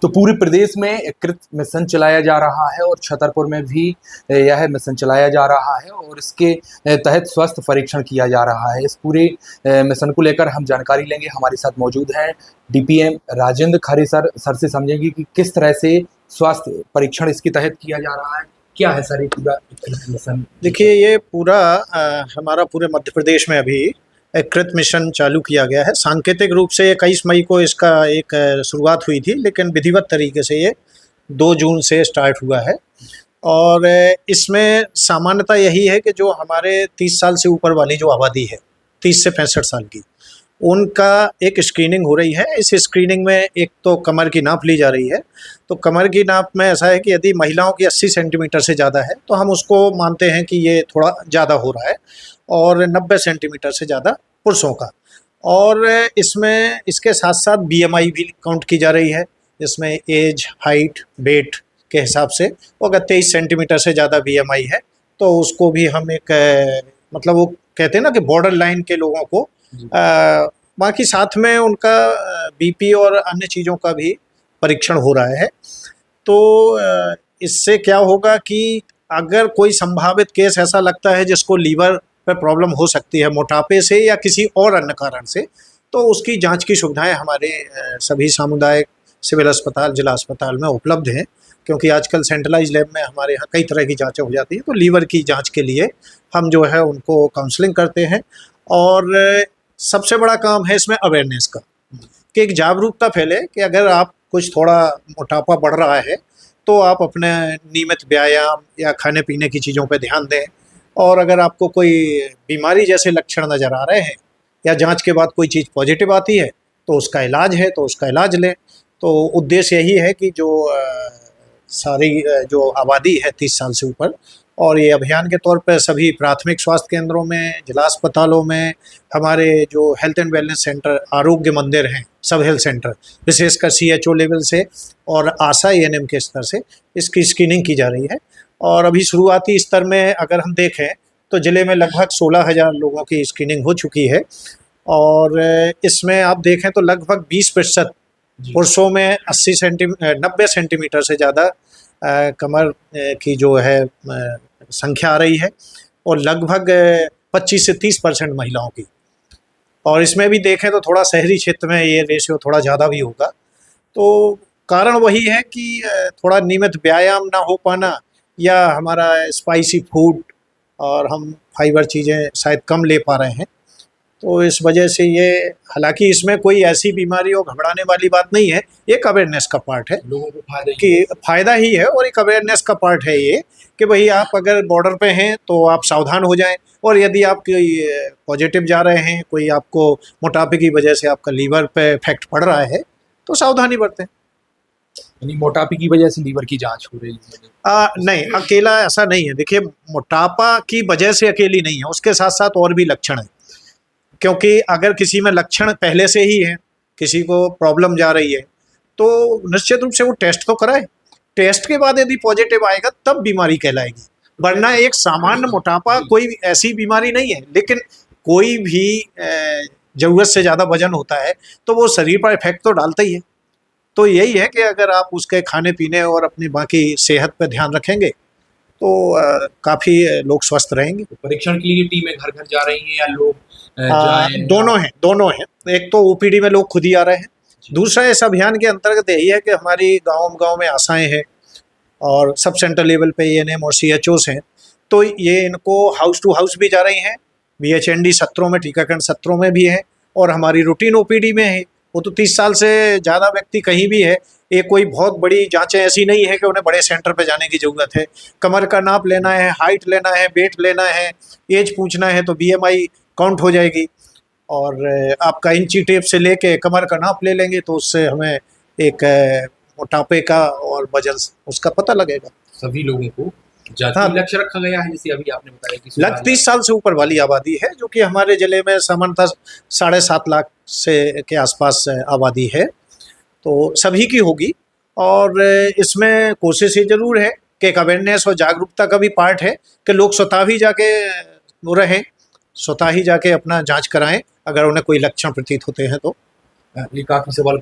तो पूरे प्रदेश में एक कृत मिशन चलाया जा रहा है और छतरपुर में भी यह मिशन चलाया जा रहा है और इसके तहत स्वास्थ्य परीक्षण किया जा रहा है। इस पूरे मिशन को लेकर हम जानकारी लेंगे। हमारे साथ मौजूद हैं डीपीएम राजेंद्र खरे सर से समझेंगे कि किस तरह से स्वास्थ्य परीक्षण इसके तहत किया जा रहा है। क्या है सर ये पूरा मिशन? देखिए, ये पूरा हमारा पूरे मध्य प्रदेश में अभी एक कृत मिशन चालू किया गया है। सांकेतिक रूप से 21 मई को इसका एक शुरुआत हुई थी, लेकिन विधिवत तरीके से ये 2 जून से स्टार्ट हुआ है। और इसमें सामान्यता यही है कि जो हमारे 30 साल से ऊपर वाली जो आबादी है, 30 से 65 साल की, उनका एक स्क्रीनिंग हो रही है। इस स्क्रीनिंग में एक तो कमर की नाप ली जा रही है। तो कमर की नाप में ऐसा है कि यदि महिलाओं की 80 सेंटीमीटर से ज़्यादा है तो हम उसको मानते हैं कि ये थोड़ा ज़्यादा हो रहा है, और 90 सेंटीमीटर से ज़्यादा पुरुषों का। और इसमें इसके साथ साथ बीएमआई भी काउंट की जा रही है, जिसमें एज, हाइट, वेट के हिसाब से अगर 23 सेंटीमीटर से ज़्यादा बीएमआई है तो उसको भी हम एक मतलब वो कहते हैं ना कि बॉर्डर लाइन के लोगों को बाकी साथ में उनका बीपी और अन्य चीज़ों का भी परीक्षण हो रहा है। तो इससे क्या होगा कि अगर कोई संभावित केस ऐसा लगता है जिसको लीवर पे प्रॉब्लम हो सकती है मोटापे से या किसी और अन्य कारण से, तो उसकी जांच की सुविधाएं हमारे सभी सामुदायिक सिविल अस्पताल, जिला अस्पताल में उपलब्ध हैं। क्योंकि आजकल सेंट्रलाइज लैब में हमारे यहाँ कई तरह की जांचें हो जाती हैं, तो लीवर की जांच के लिए हम जो है उनको काउंसलिंग करते हैं। और सबसे बड़ा काम है इसमें अवेयरनेस का, कि एक जागरूकता फैले कि अगर आप कुछ थोड़ा मोटापा बढ़ रहा है तो आप अपने नियमित व्यायाम या खाने पीने की चीज़ों पर ध्यान दें। और अगर आपको कोई बीमारी जैसे लक्षण नज़र आ रहे हैं या जांच के बाद कोई चीज़ पॉजिटिव आती है तो उसका इलाज है तो उसका इलाज लें। तो उद्देश्य यही है कि जो सारी जो आबादी है 30 साल से ऊपर, और ये अभियान के तौर पर सभी प्राथमिक स्वास्थ्य केंद्रों में, जिला अस्पतालों में, हमारे जो हेल्थ एंड वेलनेस सेंटर, आरोग्य मंदिर हैं, सब हेल्थ सेंटर, विशेषकर सीएचओ लेवल से और आशा एएनएम के स्तर से इसकी स्क्रीनिंग की जा रही है। और अभी शुरुआती स्तर में अगर हम देखें तो ज़िले में लगभग 16,000 लोगों की स्क्रीनिंग हो चुकी है। और इसमें आप देखें तो लगभग 20% पुरुषों में 90 सेंटीमीटर से ज़्यादा कमर की जो है संख्या आ रही है, और लगभग 25 से 30% महिलाओं की। और इसमें भी देखें तो थोड़ा शहरी क्षेत्र में ये रेशियो थोड़ा ज़्यादा भी होगा। तो कारण वही है कि थोड़ा नियमित व्यायाम ना हो पाना, या हमारा स्पाइसी फूड और हम फाइबर चीज़ें शायद कम ले पा रहे हैं। तो इस वजह से ये, हालांकि इसमें कोई ऐसी बीमारी और घबराने वाली बात नहीं है, एक अवेयरनेस का पार्ट है, लोगों को फ़ायदा ही है। और एक अवेयरनेस का पार्ट है ये कि भाई आप अगर बॉर्डर पे हैं तो आप सावधान हो जाएं। और यदि आप कोई पॉजिटिव जा रहे हैं, कोई आपको मोटापे की वजह से आपका लीवर पे इफेक्ट पड़ रहा है, तो सावधानी बरतें। यानी मोटापे की वजह से लीवर की जांच हो रही है? नहीं, अकेला ऐसा नहीं है। देखिए, मोटापा की वजह से अकेली नहीं है, उसके साथ साथ और भी लक्षण हैं। क्योंकि अगर किसी में लक्षण पहले से ही है, किसी को प्रॉब्लम जा रही है, तो निश्चित रूप से वो टेस्ट तो कराए। टेस्ट के बाद यदि पॉजिटिव आएगा तब बीमारी कहलाएगी, वरना एक सामान्य मोटापा कोई ऐसी बीमारी नहीं है। लेकिन कोई भी ज़रूरत से ज़्यादा वजन होता है तो वो शरीर पर इफेक्ट तो डालता ही है। तो यही है कि अगर आप उसके खाने पीने और अपनी बाकी सेहत पर ध्यान रखेंगे तो काफ़ी लोग स्वस्थ रहेंगे। तो परीक्षण के लिए टीमें घर घर जा रही हैं या लोग दोनों हैं। एक तो ओपीडी में लोग खुद ही आ रहे हैं। दूसरा, इस अभियान के अंतर्गत यही है कि हमारी गांव में आशाएं हैं और सब सेंटर लेवल पे एएनएम और सीएचओस हैं। तो ये इनको हाउस टू हाउस भी जा रही हैं, बीएचएनडी सत्रों में, टीकाकरण सत्रों में भी हैं, और हमारी रूटीन ओपीडी में है। वो तो 30 साल से ज़्यादा व्यक्ति कहीं भी है। ये कोई बहुत बड़ी जांचें ऐसी नहीं है कि उन्हें बड़े सेंटर पे जाने की ज़रूरत है। कमर का नाप लेना है, हाइट लेना है, वेट लेना है, एज पूछना है तो बीएमआई काउंट हो जाएगी। और आपका इंची टेप से लेके कमर का नाप ले लेंगे तो उससे हमें एक मोटापे का और वजन उसका पता लगेगा। सभी लोगों को जाति लक्ष्य रखा गया है, जैसे अभी आपने बताया कि लगभग 30 साल से ऊपर वाली आबादी है, जो कि हमारे ज़िले में सामान्यतः 7.5 लाख से के आसपास आबादी है। तो सभी की होगी। और इसमें कोशिश ये ज़रूर है कि एक अवेयरनेस और जागरूकता का भी पार्ट है कि लोग स्वतः भी जाके रहें, स्वतः ही जाके अपना जांच कराएं अगर उन्हें कोई लक्षण प्रतीत होते हैं तो। एक आखिरी सवाल,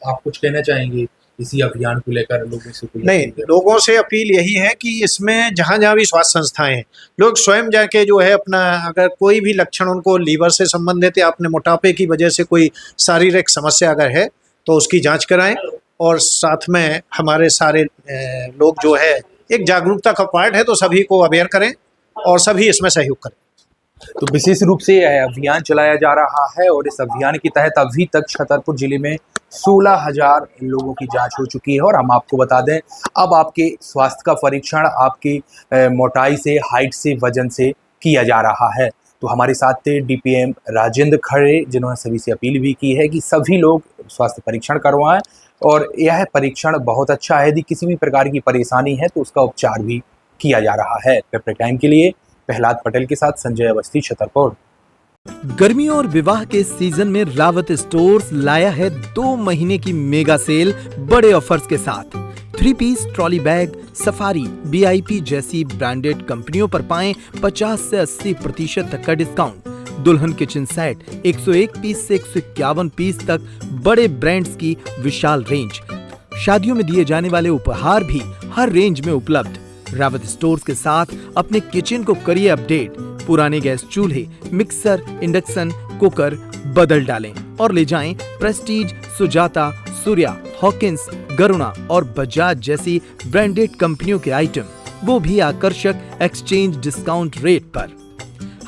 आप कुछ कहना चाहेंगे इसी अभियान को लेकर लोगों से कोई नहीं, लोगों से अपील यही है कि इसमें जहाँ जहाँ भी स्वास्थ्य संस्थाएं हैं, लोग स्वयं जाके जो है अपना, अगर कोई भी लक्षण उनको लीवर से संबंधित या अपने मोटापे की वजह से कोई शारीरिक समस्या अगर है तो उसकी जांच कराएं। और साथ में हमारे सारे लोग जो है, एक जागरूकता का पार्ट है तो सभी को अवेयर करें और सभी इसमें सहयोग करें। तो विशेष रूप से यह अभियान चलाया जा रहा है और इस अभियान के तहत अभी तक छतरपुर जिले में 16,000 लोगों की जांच हो चुकी है। और हम आपको बता दें, अब आपके स्वास्थ्य का परीक्षण आपकी मोटाई से, हाइट से, वजन से किया जा रहा है। तो हमारे साथ थे डीपीएम राजेंद्र खड़े, जिन्होंने सभी से अपील भी की है कि सभी लोग स्वास्थ्य परीक्षण करवाएं। और यह परीक्षण बहुत अच्छा है, यदि किसी भी प्रकार की परेशानी है तो उसका उपचार भी किया जा रहा है। पेपर टाइम के लिए प्रहलाद पटेल के साथ संजय अवस्थी, छतरपुर। गर्मियों और विवाह के सीजन में रावत स्टोर्स लाया है 2 महीने की मेगा सेल बड़े ऑफर्स के साथ। 3 piece trolley bag, Safari, VIP जैसी ब्रांडेड कंपनियों पर पाएं 50 से 80% तक का डिस्काउंट। दुल्हन किचन सेट 101 पीस से 151 पीस तक बड़े ब्रांड्स की विशाल रेंज। शादियों में दिए जाने वाले उपहार भी हर रेंज में उपलब्ध। रावत स्टोर्स के साथ अपने किचन को करिए अपडेट। पुराने गैस चूल्हे, मिक्सर, इंडक्शन, कुकर बदल डालें और ले जाएं प्रेस्टीज, सुजाता, सूर्या, हॉकिंस, गरुणा और बजाज जैसी ब्रांडेड कंपनियों के आइटम, वो भी आकर्षक एक्सचेंज डिस्काउंट रेट पर।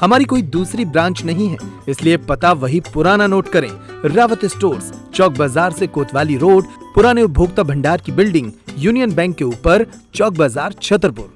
हमारी कोई दूसरी ब्रांच नहीं है, इसलिए पता वही पुराना नोट करें। रावत स्टोर्स, चौक बाजार से कोतवाली रोड, पुराने उपभोक्ता भंडार की बिल्डिंग, यूनियन बैंक के ऊपर, चौक बाजार, छतरपुर।